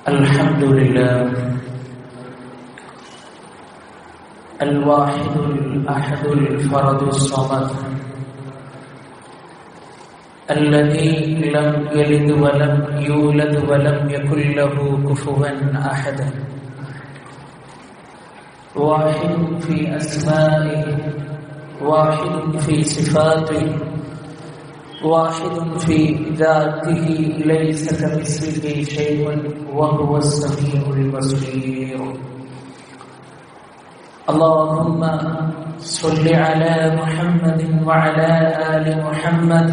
الحمد لله الواحد الأحد الفرد الصمد الذي لم يلد ولم يولد ولم يكن له كفوا أحد واحد في أسمائه واحد في صفاته واحد في ذاته ليس كمثله شيء وهو السميع البصير اللهم صل على محمد وعلى آل محمد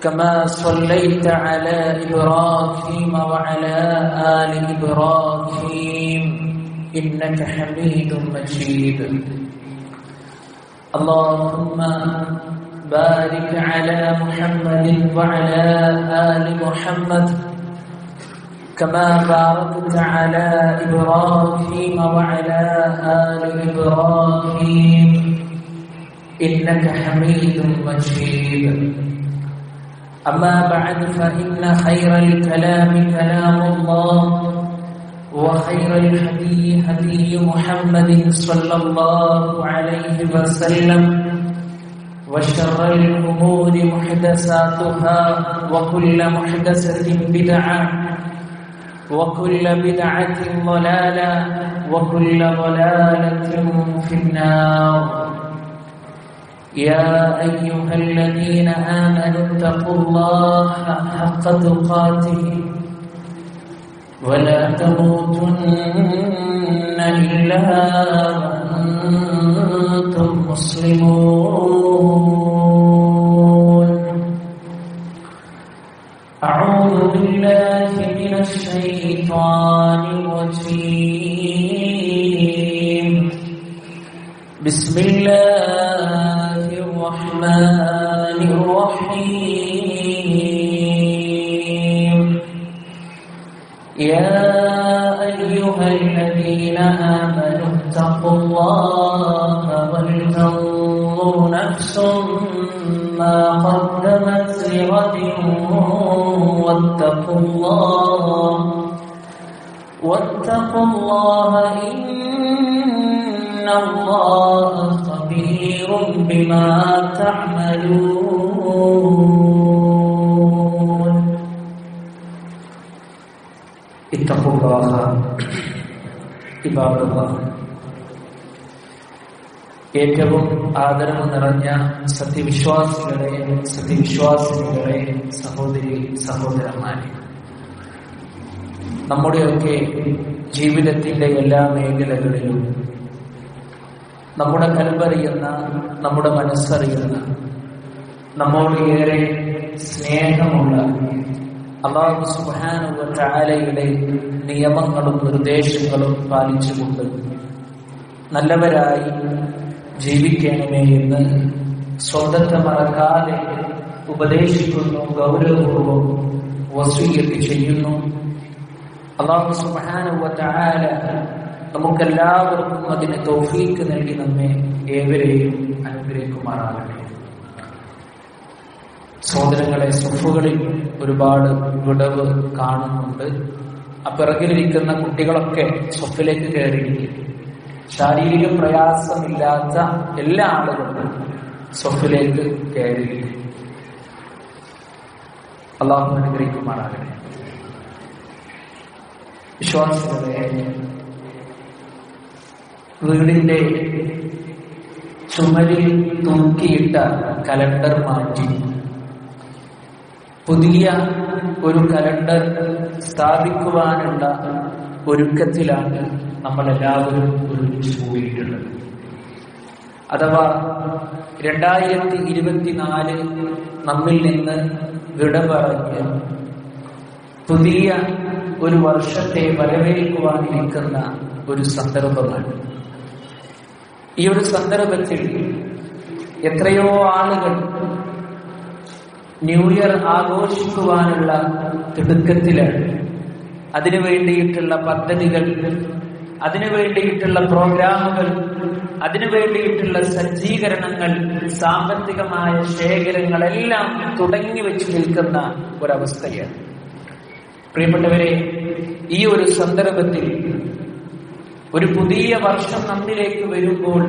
كما صليت على إبراهيم وعلى آل إبراهيم إنك حميد مجيد اللهم بارك على محمد وعلى آل محمد كما باركت على إبراهيم وعلى آل إبراهيم إنك حميد مجيد أما بعد فإن خير الكلام كلام الله وخير الهدي هدي محمد صلى الله عليه وسلم وشر الأمور محدثاتها وكل محدثة بدعة وكل بدعة ضلالة وكل ضلالة في النار يا أيها الذين آمنوا اتقوا الله حق تقاته ولا تموتن إلا وأنتم مسلمون أعوذ بالله من الشيطان الرجيم بسم الله الرحمن الرحيم يا أيها الذين آمنوا اتقوا الله ولتنظر نفس ما قدمت لغد واتقوا الله إن الله خبير بما تعملون اتقوا الله عباد الله ഏറ്റവും ആദരവ് നിറഞ്ഞ സത്യവിശ്വാസികളെ സഹോദരി സഹോദരന്മാരെ, നമ്മുടെയൊക്കെ ജീവിതത്തിന്റെ എല്ലാ മേഖലകളിലും നമ്മുടെ കൽബറിയുന്ന, നമ്മുടെ മനസ്സറിയുന്ന, നമ്മോട് ഏറെ സ്നേഹമുള്ള അല്ലാഹു സുബ്ഹാനഹു വ തആലയുടെ നിയമങ്ങളും നിർദ്ദേശങ്ങളും പാലിച്ചുകൊണ്ട് നല്ലവരായി ജീവിക്കണമേ എന്ന് സ്വന്തത്തെ മറക്കാതെ ഉപദേശിക്കുന്നു, ഗൗരവപൂർവ്വം വസിയ്യത്ത് ചെയ്യുന്നു. അല്ലാഹു സുബ്ഹാനഹു വ തആല നമുക്കെല്ലാവർക്കും അതിന് തൗഫീക്ക് നൽകി നമ്മെ ഏവരെയും അനുഗ്രഹിക്കുമാറാകട്ടെ. സഹോദരങ്ങളെ, സ്വഫുകളിൽ ഒരുപാട് വിടവ് കാണുന്നുണ്ട്. പിറകിലിരിക്കുന്ന കുട്ടികളൊക്കെ സ്വഫിലേക്ക് കയറിയിരിക്കും. ശാരീരിക പ്രയാസമില്ലാത്ത എല്ലാ ആളുകളും സ്വഫിലേക്ക് കയറിയിരിക്കും. അല്ലാഹു അനുഗ്രഹിക്കുമാറാകട്ടെ. വിശ്വാസികളെ, വീടിന്റെ ചുമരിൽ തൂക്കിയിട്ട കലണ്ടർ മാറ്റി പുതിയ ഒരു കലണ്ടർ സ്ഥാപിക്കുവാനുള്ള ഒരുക്കത്തിലാണ് നമ്മളെല്ലാവരും ഒരുമിച്ച് പോയിട്ടുള്ളത്. അഥവാ 2024 നമ്മിൽ നിന്ന് വിട പറഞ്ഞ് പുതിയ ഒരു വർഷത്തെ വരവേൽക്കുവാനിരിക്കുന്ന ഒരു സന്ദർഭമാണ്. ഈ ഒരു സന്ദർഭത്തിൽ എത്രയോ ആളുകൾ ന്യൂ ഇയർ ആഘോഷിക്കുവാനുള്ള തിടുക്കത്തിലാണ്. അതിനു വേണ്ടിയിട്ടുള്ള പദ്ധതികൾ, അതിനു വേണ്ടിയിട്ടുള്ള പ്രോഗ്രാമുകൾ, അതിനു വേണ്ടിയിട്ടുള്ള സജ്ജീകരണങ്ങൾ, സാമ്പത്തികമായ ശേഖരങ്ങളെല്ലാം തുടങ്ങി വെച്ച് നിൽക്കുന്ന ഒരവസ്ഥയാണ്. പ്രിയപ്പെട്ടവരെ, ഈ ഒരു സന്ദർഭത്തിൽ ഒരു പുതിയ വർഷം നമ്മിലേക്ക് വരുമ്പോൾ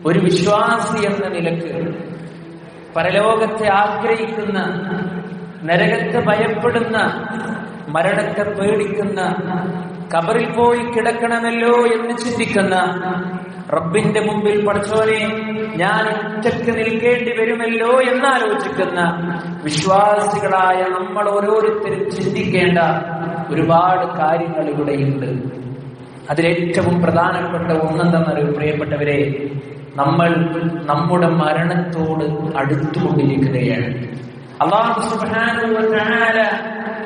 ഒരു വിശ്വാസി എന്ന നിലക്ക് പരലോകത്തെ ആഗ്രഹിക്കുന്ന, നരകത്തെ ഭയപ്പെടുന്ന, മരണത്തെ പേടിക്കുന്ന, ഖബറിൽ പോയി കിടക്കണമല്ലോ എന്ന് ചിന്തിക്കുന്ന, റബ്ബിന്റെ മുമ്പിൽ പടച്ചോനെ ഞാൻ ഒറ്റക്ക് നിൽക്കേണ്ടി വരുമല്ലോ എന്നാലോചിക്കുന്ന വിശ്വാസികളായ നമ്മൾ ഓരോരുത്തരും ചിന്തിക്കേണ്ട ഒരുപാട് കാര്യങ്ങൾ ഇവിടെയുണ്ട്. അതിലേറ്റവും പ്രധാനപ്പെട്ട ഒന്നെന്തെന്നറിയും പ്രിയപ്പെട്ടവരെ, നമ്മൾ നമ്മുടെ മരണത്തോട് അടുത്തുകൊണ്ടിരിക്കുകയാണ്. അല്ലാഹു സുബ്ഹാനഹു വ തആല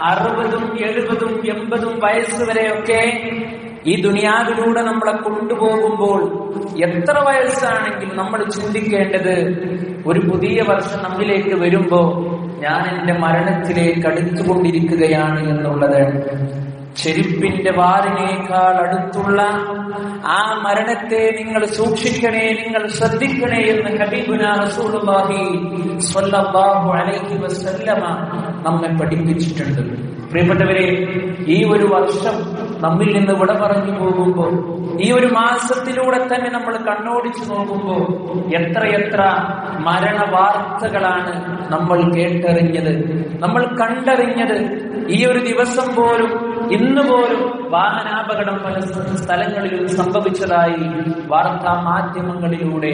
60ഉം 70ഉം 80ഉം വയസ്സ് വരെയൊക്കെ ഈ ദുനിയാവിലൂടെ നമ്മളെ കൊണ്ടുപോകുമ്പോൾ എത്ര വയസ്സാണെങ്കിലും നമ്മൾ ചിന്തിക്കേണ്ടത് ഒരു പുതിയ വർഷം നമ്മിലേക്ക് വരുമ്പോ ഞാൻ എന്റെ മരണത്തിലേക്ക് അടുത്തുകൊണ്ടിരിക്കുകയാണ് എന്നുള്ളതാണ്. ചെരുപ്പിന്റെ വാറിനേക്കാൾ അടുത്തുള്ള ആ മരണത്തെ നിങ്ങൾ സൂക്ഷിക്കണേ, നിങ്ങൾ ശ്രദ്ധിക്കണേ എന്ന് ഹബീബുനാ റസൂലുള്ളാഹി സ്വല്ലല്ലാഹു അലൈഹി വസല്ലമ നമ്മെ പഠിപ്പിച്ചിട്ടുണ്ട്. പ്രിയപ്പെട്ടവരെ, ഈ ഒരു വർഷം നമ്മിൽ നിന്ന് വിട പറഞ്ഞു പോകുമ്പോൾ, ഈ ഒരു മാസത്തിലൂടെ തന്നെ നമ്മൾ കണ്ണോടിച്ചു നോക്കുമ്പോൾ എത്രയെത്ര മരണ വാർത്തകളാണ് നമ്മൾ കേട്ടറിഞ്ഞത്, നമ്മൾ കണ്ടറിഞ്ഞത്. ഈ ഒരു ദിവസം പോലും, ഇന്ന് പോലും വാഹനാപകടം പല സ്ഥലങ്ങളിലും സംഭവിച്ചതായി വാർത്താ മാധ്യമങ്ങളിലൂടെ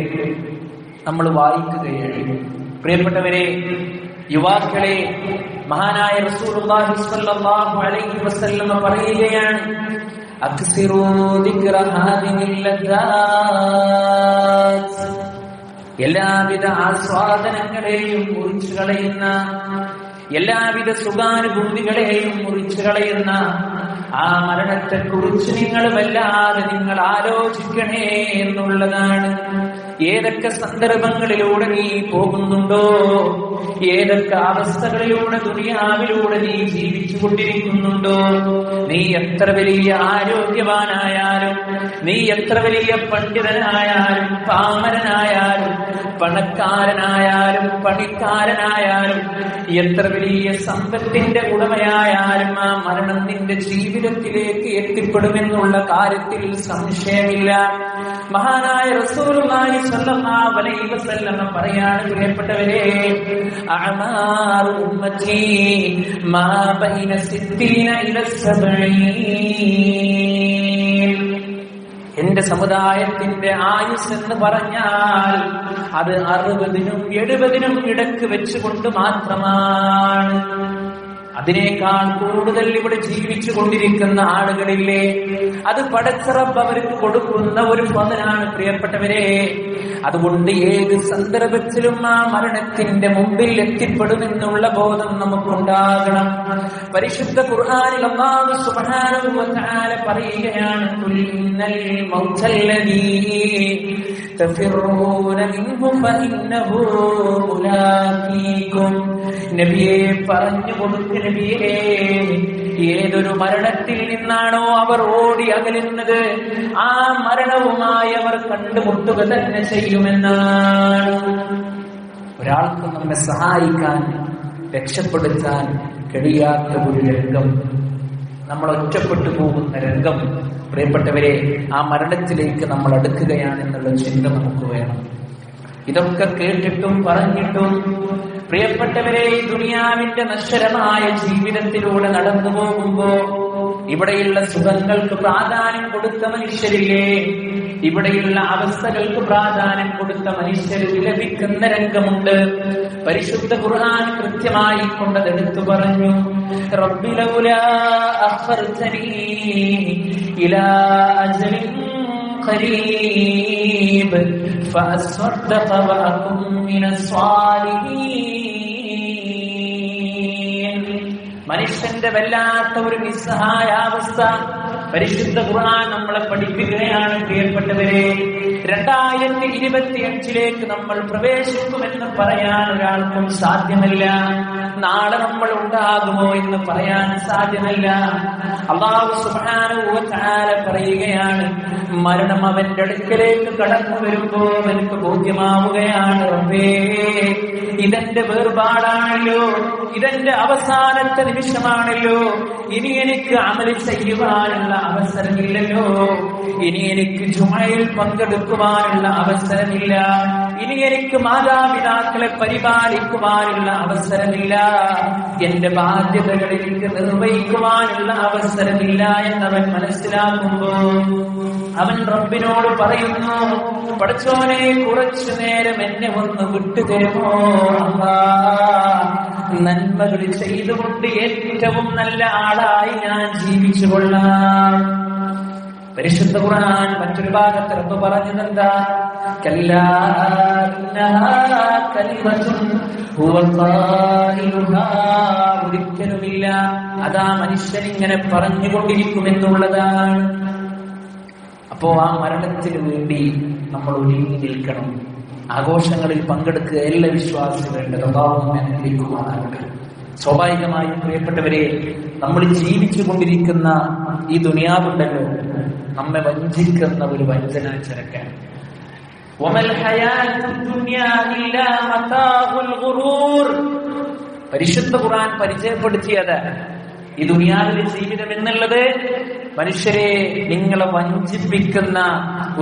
നമ്മൾ വായിക്കുകയാണ്. പ്രിയപ്പെട്ടവരെ, യുവാക്കളെ, മഹാനായ റസൂലുള്ളാഹി സ്വല്ലല്ലാഹു അലൈഹി വസല്ലം പറയുകയാണ്, അക്സിറൂ ദിക്റ ഹാദിഹിൽ ലദ്ദാത്ത്, എല്ലാവിധ ആസ്വാദനങ്ങളെയും മുറിച്ചു കളയുന്ന, എല്ലാവിധ സുഖാനുഭൂതികളെയും മുറിച്ചു കളയുന്ന ആ മരണത്തെക്കുറിച്ച് നിങ്ങൾ വല്ലാതെ നിങ്ങൾ ആലോചിക്കണേ എന്നുള്ളതാണ്. ഏതൊക്കെ സന്ദർഭങ്ങളിലൂടെ നീ പോകുന്നുണ്ടോ, ഏതൊക്കെ അവസ്ഥകളിലൂടെ ദുനിയാവിലൂടെ നീ ജീവിച്ചു കൊണ്ടിരിക്കുന്നുണ്ടോ, നീ എത്ര വലിയ ആരോഗ്യവാനായാലും, നീ എത്ര വലിയ പണ്ഡിതനായാലും, പാമരനായാലും, പണക്കാരനായാലും, പണിക്കാരനായാലും, എത്ര വലിയ സമ്പത്തിന്റെ ഉടമയായാലും ആ മരണം നിന്റെ ജീവിതത്തിലേക്ക് എത്തിപ്പെടുമെന്നുള്ള കാര്യത്തിൽ സംശയമില്ല. മഹാനായ റസൂലുള്ളാഹി സ്വല്ലല്ലാഹു അലൈഹി വസല്ലം പറയാണ്, പ്രിയപ്പെട്ടവരെ, അഅമാറു ഉമ്മത്തി മാ ബൈന 60 ഇല 70. എന്റെ സമുദായത്തിന്റെ ആയുസ് എന്ന് പറഞ്ഞാൽ അത് 60നും 70നും ഇടക്ക് വെച്ചുകൊണ്ട് മാത്രമാണ്. അതിനേക്കാൾ കൂടുതൽ ഇവിടെ ജീവിച്ചു കൊണ്ടിരിക്കുന്ന ആളുകളില്ലേ, അത് പടച്ച റബ്ബ് അവർക്ക് കൊടുക്കുന്ന ഒരു ഫളാണ് പ്രിയപ്പെട്ടവരെ. അതുകൊണ്ട് ഏത് സന്ദർഭത്തിലും ആ മരണത്തിന്റെ മുമ്പിൽ എത്തിപ്പെടുമെന്നുള്ള ബോധം നമുക്കുണ്ടാകണം. പരിശുദ്ധ ഖുർആനിൽ അല്ലാഹു സുബ്ഹാനഹു വ തആല പറയുകയാണ്, ഖുൽ ഇന്നൽ മൗതല്ലദീ തഫിറൂന മിൻഹു ഫഇന്നഹു മുലാഖീകും. നബിയെ പറഞ്ഞു കൊടുക്കുക, നബിയേ, ഏതൊരു മരണത്തിൽ നിന്നാണോ അവർ ഓടി അകലുന്നത് ആ മരണവുമായി അവർ കണ്ടുമുട്ടുക തന്നെ ചെയ്യുമെന്നാണ്. ഒരാൾക്ക് നമ്മെ സഹായിക്കാൻ, രക്ഷപ്പെടുത്താൻ കഴിയാത്ത ഒരു രംഗം, നമ്മൾ ഒറ്റപ്പെട്ടു പോകുന്ന രംഗം. പ്രിയപ്പെട്ടവരെ, ആ മരണത്തിലേക്ക് നമ്മൾ അടുക്കുകയാണെന്നുള്ള ചിന്ത നമുക്ക് വേണം. ഇതൊക്കെ കേട്ടിട്ടും പറഞ്ഞിട്ടും പ്രിയപ്പെട്ടവരെ, ഈ ദുനിയാവിന്റെ നശ്വരമായ ജീവിതത്തിലൂടെ നടന്നു പോകുമ്പോ ഇവിടെയുള്ള സുഖങ്ങൾക്ക് പ്രാധാന്യം കൊടുത്ത മനുഷ്യരില്ലേ, ഇവിടെയുള്ള അവസ്ഥകൾക്ക് പ്രാധാന്യം കൊടുത്ത മനുഷ്യർ വിലപിക്കുന്ന രംഗമുണ്ട്. പരിശുദ്ധ ഖുർആൻ കൃത്യമായി കൊണ്ടതെടുത്തു പറഞ്ഞു, റബ്ബി ലൗലാ അഖർതനീ ഇലാ അജലിൻ ഖരീബ് ഫഅസ്വദ്ദഖ വഅകും മിനസ്സാലിഹീൻ. മനുഷ്യന്റെ വല്ലാത്ത ഒരു നിസ്സഹായാവസ്ഥ പരിശുദ്ധ ഖുർആൻ നമ്മളെ പഠിപ്പിക്കുകയാണ്. പ്രിയപ്പെട്ടവരെ, 2025 നമ്മൾ പ്രവേശിക്കുമെന്ന് പറയാൻ ഒരാൾക്കും സാധ്യമല്ല. നാളെ നമ്മൾ ഉണ്ടാകുമോ എന്ന് പറയാൻ സാധ്യമല്ല. അല്ലാഹു സുബ്ഹാനഹു വ തആല പറയുകയാണ്, മരണം അവന്റെ അടുക്കലേക്ക് കടന്നു വരുമ്പോൾ എനിക്ക് ബോധ്യമാവുകയാണ്, റബ്ബേ ഇതെന്റെ വേർപാടാണല്ലോ, ഇതെന്റെ അവസാനത്തെ നിമിഷമാണല്ലോ, ഇനി എനിക്ക് അമൽ ചെയ്യുവാനുള്ള അവസരമില്ലല്ലോ, ഇനി എനിക്ക് ജുമയിൽ പങ്കെടുക്കുവാനുള്ള അവസരമില്ല, ഇനി എനിക്ക് മാതാപിതാക്കളെ പരിപാലിക്കുവാനുള്ള അവസരമില്ല, എന്റെ ബാധ്യതകൾ എനിക്ക് നിർവഹിക്കുവാനുള്ള അവസരമില്ല എന്നവൻ മനസ്സിലാക്കുമ്പോൾ അവൻ റബ്ബിനോട് പറയുന്നു, പടച്ചോനെ കുറച്ചു നേരം എന്നെ ഒന്ന് വിട്ടുതരുമോ അല്ലാഹ്, നന്മകൾ ചെയ്തുകൊണ്ട് ഏറ്റവും നല്ല ആളായി ഞാൻ ജീവിച്ചു കൊള്ളാം. പരിശുദ്ധ ഖുർആൻ മറ്റൊരു ഭാഗത്ത് റബ്ബ് പറഞ്ഞതെന്താ, കല്ലാ ഇന്നഹാ കലിമത്തുൻ ഹുവ ഖായിലുഹാ, ഒരിക്കലുമില്ല അതാ മനുഷ്യൻ ഇങ്ങനെ പറഞ്ഞുകൊണ്ടിരിക്കുമെന്നുള്ളതാണ്. അപ്പോ ആ മരണത്തിന് വേണ്ടി നമ്മൾ ഒരുങ്ങി നിൽക്കണം. ആഘോഷങ്ങളിൽ പങ്കെടുക്കുക എല്ലാ വിശ്വാസികളുടെ സ്വഭാവം അനുഗ്രഹിക്കുവാനാകട്ടെ. സ്വാഭാവികമായും പ്രിയപ്പെട്ടവരെ, നമ്മൾ ജീവിച്ചു കൊണ്ടിരിക്കുന്ന ഈ ദുനിയാവുണ്ടല്ലോ, നമ്മെ വഞ്ചിക്കുന്ന ഒരു വഞ്ചനാ ചരക്കാണ്. പരിശുദ്ധ ഖുർആൻ പരിചയപ്പെടുത്തിയത് ഈ ദുനിയാവിലെ ജീവിതം എന്നുള്ളത് മനുഷ്യരെ നിങ്ങളെ വഞ്ചിപ്പിക്കുന്ന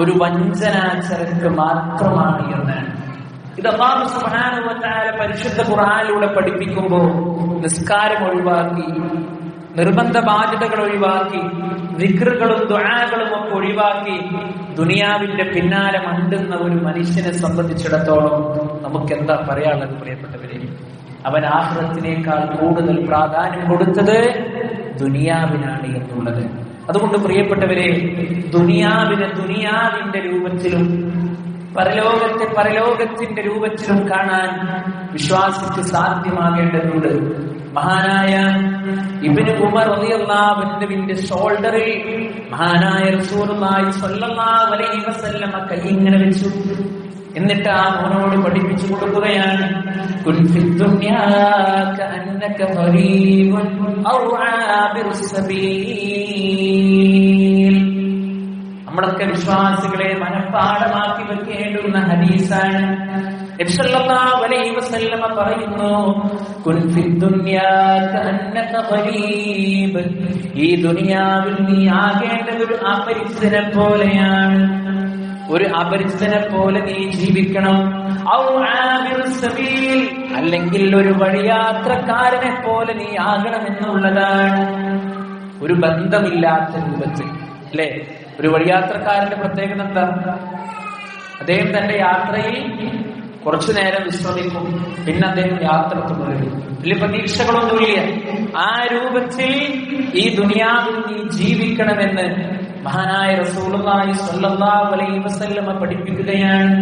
ഒരു വഞ്ചനാ ചരക്ക് മാത്രമാണ് എന്ന്. ഇത് അല്ലാഹു സുബ്ഹാനഹു വ തആല പരിശുദ്ധ ഖുർആനിലൂടെ പഠിപ്പിക്കുമ്പോൾ നിസ്കാരം ഒഴിവാക്കി, നിർബന്ധ ബാധ്യതകൾ ഒഴിവാക്കി, ദിക്റുകളും ദുആകളും ഒക്കെ ഒഴിവാക്കി ദുനിയാവിന്റെ പിന്നാലെ മണ്ടുന്ന ഒരു മനുഷ്യനെ സംബന്ധിച്ചിടത്തോളം നമുക്ക് എന്താ പറയാനുള്ളത് പ്രിയപ്പെട്ടവരെ? അവൻ ആഖിറത്തിനേക്കാൾ കൂടുതൽ പ്രാധാന്യം കൊടുത്തത് ദുനിയാവിനാണ് എന്നുള്ളത്. അതുകൊണ്ട് പ്രിയപ്പെട്ടവരെ, ദുനിയാവിനെ ദുനിയാവിന്റെ രൂപത്തിലും പരലോകത്തെ പരലോകത്തിന്റെ രൂപത്തിലും കാണാൻ വിശ്വാസിക്ക് സാധ്യമാകേണ്ടതുണ്ട്. മഹാനായ ഇബ്നു ഉമർ റളിയല്ലാഹു അൻഹുവിന്റെ ഷോൾഡറിൽ മഹാനായ റസൂലുള്ളാഹി സ്വല്ലല്ലാഹു അലൈഹി വസല്ലം കൈ ഇങ്ങനെ വെച്ചു. എന്നിട്ട് ആ മോനോട് പഠിപ്പിച്ചു കൊടുക്കുകയാണ്, കുൻ ഫിദ്ദുനിയാ കഅന്നക ഗരീബുൻ ഔ ആബിറുസ് സബീൽ. നമ്മളൊക്കെ വിശ്വാസികളെ മനഃപ്പാഠമാക്കി വെക്കേണ്ടുന്ന ഹദീസാണ്. നബി സല്ലല്ലാഹു അലൈഹി വസല്ലം പറയുന്നു, കുൻ ഫിദ്ദുനിയാ കഅന്നക ഗരീബ്. ഈ ദുനിയാവിൽ നീ ആകേണ്ടത് ഒരു അപരിചിതനെ പോലെയാണ്. ഒരു അപരിചിതനെ പോലെ നീ ജീവിക്കണം. ഔ ആബിറുസ് സബീൽ, അല്ലെങ്കിൽ ഒരു വഴിയാത്രക്കാരനെ പോലെ നീ ആകണമെന്നുള്ളതാണ്. ഒരു ബന്ധമില്ലാത്ത രൂപത്തിൽ, അല്ലെ? ഒരു വഴിയാത്രക്കാരന്റെ പ്രത്യേകത എന്താ? അദ്ദേഹം തന്റെ യാത്രയിൽ കുറച്ചു നേരം വിശ്രമിക്കും, പിന്നെ അദ്ദേഹം യാത്ര തുടരും. വലിയ പ്രതീക്ഷകളൊന്നുമില്ല. ആ രൂപത്തിൽ ഈ ദുനിയാവിൽ നീ ജീവിക്കണമെന്ന് മഹാനായ റസൂലുള്ളാഹി സ്വല്ലല്ലാഹു അലൈഹി വസല്ലം പഠിപ്പിക്കുകയാണ്.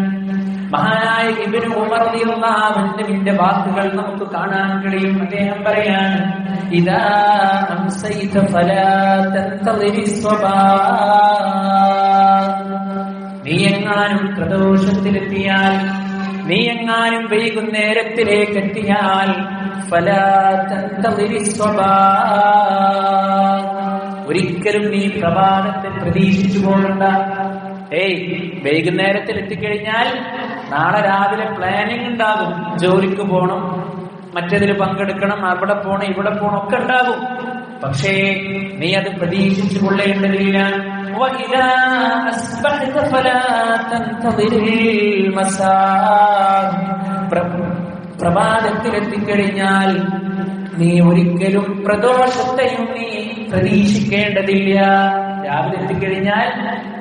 മഹാനായ ഇബ്നു ഉമർ റളിയല്ലാഹു അൻഹുവിന്റെ വാക്കുകൾ നമുക്ക് കാണാൻ കഴിയും. അദ്ദേഹം പറയാണ്, ഇദാ അംസൈത ഫലാ തൻതളിരിസ് സ്വബാഹ്. നീ എങ്ങാനും പ്രദോഷത്തിലെത്തിയാൽ, നീ എങ്ങാനും വൈകുന്നേരത്തിലേക്ക് എത്തിയാൽ, ഫലാ തൻതളിരിസ് സ്വബാഹ്, ഒരിക്കലും നീ പ്രഭാതത്തെ പ്രതീക്ഷിച്ചു പോകണ്ട. വൈകുന്നേരത്തിൽ എത്തിക്കഴിഞ്ഞാൽ നാളെ രാവിലെ പ്ലാനിങ് ഉണ്ടാകും. ജോലിക്ക് പോകണം, മറ്റേതിൽ പങ്കെടുക്കണം, അവിടെ പോണം, ഇവിടെ പോണം ഒക്കെ ഉണ്ടാകും. പക്ഷേ നീ അത് പ്രതീക്ഷിച്ചു കൊള്ളേണ്ടതില്ല. പ്രഭാതത്തിലെത്തിക്കഴിഞ്ഞാൽ നീ ഒരിക്കലും പ്രദോഷത്തെയും നീ പ്രതീക്ഷിക്കേണ്ടതില്ല. രാവിലെ എത്തിക്കഴിഞ്ഞാൽ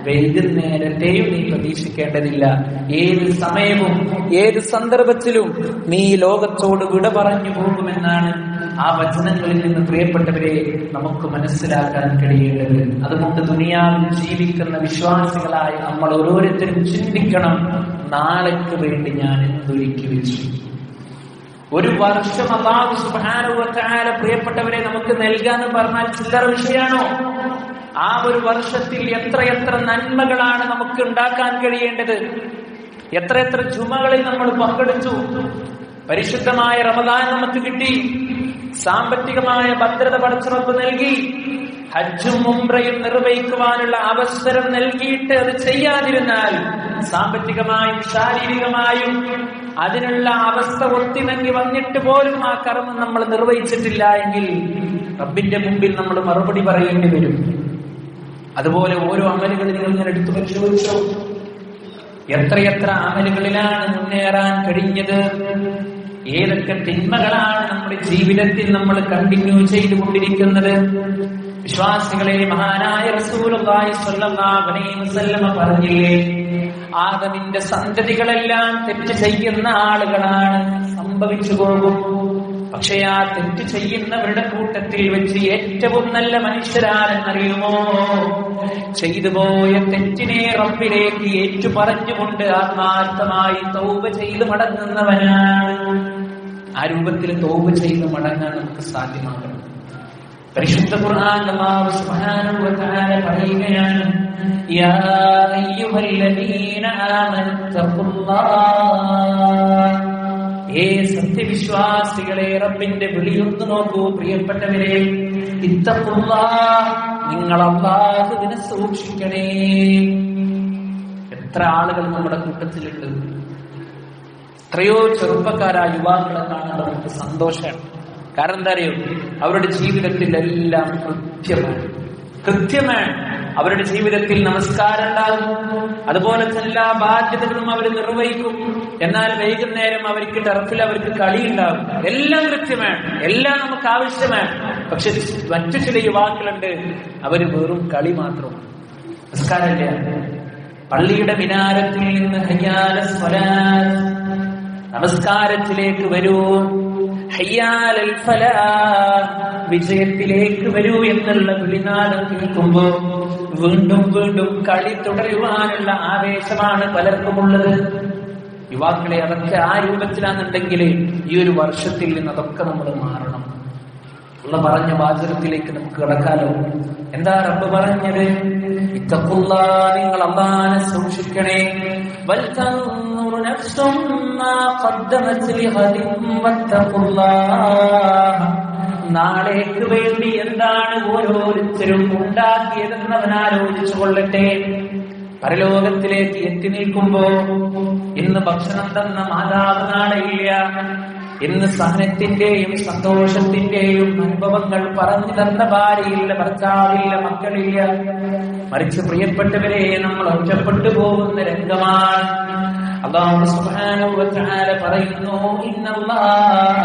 വൈകുന്നേരത്തെയും നീ പ്രതീക്ഷിക്കേണ്ടതില്ല. ഏത് സമയവും ഏത് സന്ദർഭത്തിലും നീ ലോകത്തോട് വിട പറഞ്ഞു പോകുമെന്നാണ് ആ വചനങ്ങളിൽ നിന്ന് പ്രിയപ്പെട്ടവരെ നമുക്ക് മനസ്സിലാക്കാൻ കഴിയേണ്ടത്. അതുകൊണ്ട് ദുനിയാവിൽ ജീവിക്കുന്ന വിശ്വാസികളായ നമ്മൾ ഓരോരുത്തരും ചിന്തിക്കണം, നാളേക്ക് വേണ്ടി ഞാൻ എന്തൊരുക്കി വെച്ചു. ഒരു വർഷം അല്ലാഹു സുബ്ഹാനഹു വ തആല പ്രിയപ്പെട്ടവരെ നമുക്ക് നൽകാന്ന് പറഞ്ഞാൽ ചില്ലറ വിഷയമാണോ? ആ ഒരു വർഷത്തിൽ എത്രയെത്ര നന്മകളാണ് നമുക്ക് ഉണ്ടാക്കാൻ കഴിയേണ്ടത്. എത്രയെത്ര ജുമകളിൽ നമ്മൾ പങ്കെടുത്തു, പരിശുദ്ധമായ റമദാൻ നമുക്ക് കിട്ടി, സാമ്പത്തികമായ ഭദ്രത പടച്ച റബ്ബ് നൽകി, ഹജ്ജും ഉംറയും നിർവഹിക്കുവാനുള്ള അവസരം നൽകിയിട്ട് അത് ചെയ്യാതിരുന്നാൽ, സാമ്പത്തികമായും ശാരീരികമായും അതിനുള്ള അവസ്ഥ ഒത്തിണങ്ങി വന്നിട്ട് പോലും ആ കർമ്മം നമ്മൾ നിർവഹിച്ചിട്ടില്ല എങ്കിൽ റബ്ബിന്റെ മുമ്പിൽ നമ്മൾ മറുപടി പറയേണ്ടി വരും. അതുപോലെ ഓരോ അമലുകൾ നിങ്ങൾ ഇങ്ങനെ എടുത്തു പരിശോധിച്ചു. എത്രയെത്ര അമലുകളിലാണ് മുന്നേറാൻ കഴിഞ്ഞത്, ഏതൊക്കെ തിന്മകളാണ് നമ്മുടെ ജീവിതത്തിൽ നമ്മൾ കണ്ടിന്യൂ ചെയ്തുകൊണ്ടിരിക്കുന്നത്. വിശ്വാസികളെ, മഹാനായ റസൂലുള്ളാഹി സ്വല്ലല്ലാഹു അലൈഹി വസല്ലം പറഞ്ഞില്ലേ, ആദമിന്റെ സന്തതികളെല്ലാം തെറ്റ് ചെയ്യുന്ന ആളുകളാണ്, സംഭവിച്ചു പോകും. പക്ഷേ ആ തെറ്റ് ചെയ്യുന്നവരുടെ കൂട്ടത്തിൽ വെച്ച് ഏറ്റവും നല്ല മനുഷ്യരാണെന്നറിയുമോ? ചെയ്തു പോയ തെറ്റിനെ റബ്ബിലേക്ക് ഏറ്റു പറഞ്ഞുകൊണ്ട് ആത്മാർത്ഥമായി തൗബ ചെയ്ത് മടങ്ങുന്നവനാണ്. ആ രൂപത്തിൽ തൗബ ചെയ്ത് മടങ്ങാൻ നമുക്ക് സാധ്യമാകണം. പരിശുദ്ധ ഖുർആൻ അല്ലാഹു സുബ്ഹാനഹു വ തആല പറയുകയാണ്, യാ അയ്യുഹല്ലദീന ആമനു തഖുല്ലാഹ്, ഏ സത്യവിശ്വാസികളെ, റബ്ബിന്റെ വിളിയൊന്നു നോക്കൂ. പ്രിയപ്പെട്ടവരെ, ഇത്തഖുല്ലാഹ്, നിങ്ങൾ അല്ലാഹുവിനെ സൂക്ഷിക്കണേ. എത്ര ആളുകൾ നമ്മുടെ കൂട്ടത്തിലുണ്ട്. എത്രയോ ചെറുപ്പക്കാരായ യുവാക്കളെ കാണാൻ നമുക്ക് സന്തോഷമാണ്. കാരണം എന്താ അറിയോ? അവരുടെ ജീവിതത്തിൽ എല്ലാം കൃത്യമാണ്. അവരുടെ ജീവിതത്തിൽ നമസ്കാരം ഉണ്ടാകും, അതുപോലെ എല്ലാ ബാധ്യതകളും അവർ നിർവഹിക്കും. എന്നാൽ വൈകുന്നേരം അവർക്ക് ടർഫിൽ അവർക്ക് കളി ഉണ്ടാകും. എല്ലാം കൃത്യമാണ്, എല്ലാം നമുക്ക് ആവശ്യമാണ്. പക്ഷെ മറ്റു ചില യുവാക്കളുണ്ട്, അവര് വെറും കളി മാത്രം. നമസ്കാരമില്ല. പള്ളിയുടെ മിനാരത്തിൽ നിന്ന് ഹയ്യാല സ്വലാത്ത്, നമസ്കാരത്തിലേക്ക് വരൂ, ഹയ്യാലൽ ഫലാഹ്, വിജയത്തിലേക്ക് വരൂ എന്നുള്ള വിളിനാദം കേൾക്കുമ്പോ വീണ്ടും വീണ്ടും കളി തുടരുവാനുള്ള ആവേശമാണ് പലർക്കുമുള്ളത്. യുവാക്കളെ, അതൊക്കെ ആ രൂപത്തിലാണെന്നുണ്ടെങ്കിൽ ഈ ഒരു വർഷത്തിൽ നിന്ന് അതൊക്കെ നമ്മൾ മാറണം. ഉള്ള പറഞ്ഞ വാചകത്തിലേക്ക് നമുക്ക് കിടക്കാലോ. എന്താ റബ്ബ് പറഞ്ഞത്? ഇത്തഖുല്ലാഹ്, നിങ്ങൾ അല്ലാഹുവിനെ സൂക്ഷിക്കണേ. വൽതൻദുർ നഫ്സും മാ ഖദ്ദമത് ലിഗദിൻ വത്തഖുല്ലാഹ്, നാളേക്ക് വേണ്ടി എന്താണ് ഓരോരുത്തരും ഉണ്ടാക്കിയതെന്നവൻ ആലോചിച്ചു കൊള്ളട്ടെ. പരലോകത്തിലേക്ക് എത്തി നിൽക്കുമ്പോ ഇന്ന് ഭക്ഷണം തന്ന മാതാവ് നാളെയില്ല, ഇന്ന് സഹനത്തിന്റെയും സന്തോഷത്തിന്റെയും അനുഭവങ്ങൾ പറഞ്ഞു തന്ന ഭാര്യയില്ല, ഭർത്താവില്ല, മക്കളില്ല. മറിച്ച് പ്രിയപ്പെട്ടവരെ, നമ്മൾ ഒറ്റപ്പെട്ടു പോകുന്ന രംഗമാണ്. അല്ലാഹു സുബ്ഹാനഹു വ തആല പറയുന്നു, ഇന്നല്ലാഹ